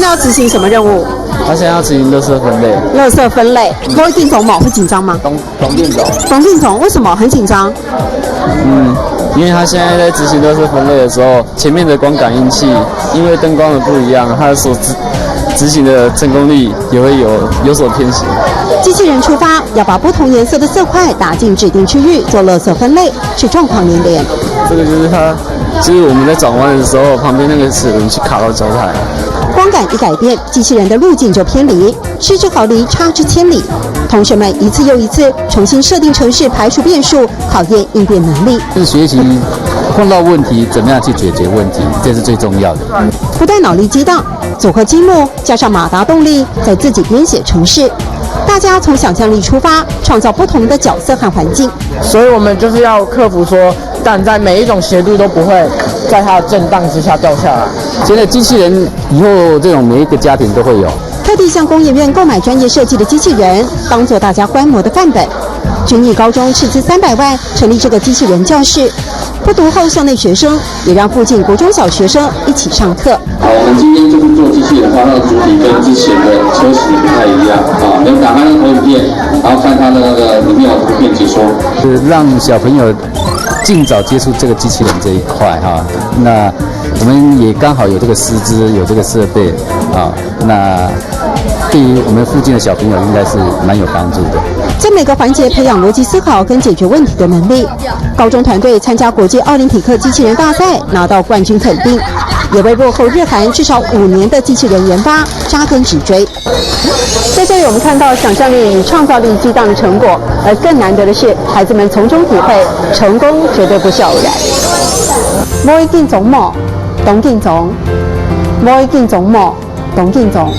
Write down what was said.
在要执行什么任务？他现在要执行垃圾分类。垃圾分类，我一定总某会紧张吗？总店长。总店总为什么很紧张？因为他现在在执行垃圾分类的时候，前面的光感应器因为灯光的不一样，他所执行的成功率也会有所偏斜。机器人出发，要把不同颜色的色块打进指定区域做垃圾分类，是状况连连。这个就是他，就是我们在转弯的时候，旁边那个齿轮去卡到脚踩。光感一改变，机器人的路径就偏离，失之毫厘，差之千里。同学们一次又一次重新设定程式，排除变数，考验应变能力。是学习碰到问题怎么样去解决问题，这是最重要的。不带脑力激荡，组合积木，加上马达动力，在自己编写程式。大家从想象力出发，创造不同的角色和环境。所以我们就是要克服说，但在每一种斜度都不会在它的震荡之下掉下来。现在机器人以后这种每一个家庭都会有。特地向工研院购买专业设计的机器人，当做大家观摩的范本。军艺高中斥资300万成立这个机器人教室，不读后校内学生也让附近国中小学生一起上课。好，我们今天就是做机器人的话，它的主体跟之前的车型不太一样啊。你们打开那个投影片，然后看它的那个里面有图片解说，是让小朋友尽早接触这个机器人这一块哈。那我们也刚好有这个师资，有这个设备啊，那对于我们附近的小朋友应该是蛮有帮助的。在每个环节培养逻辑思考跟解决问题的能力。高中团队参加国际奥林匹克机器人大赛，拿到冠军肯定，也为落后日韩至少5年的机器人研发扎根脊椎。在这里，我们看到想象力与创造力激荡的成果，而更难得的是，孩子们从中体会，成功绝对不是偶然。mỗi kinh giống mỏ, đóng kinh giống, mỗi kinh giống mỏ, đóng kinh giống.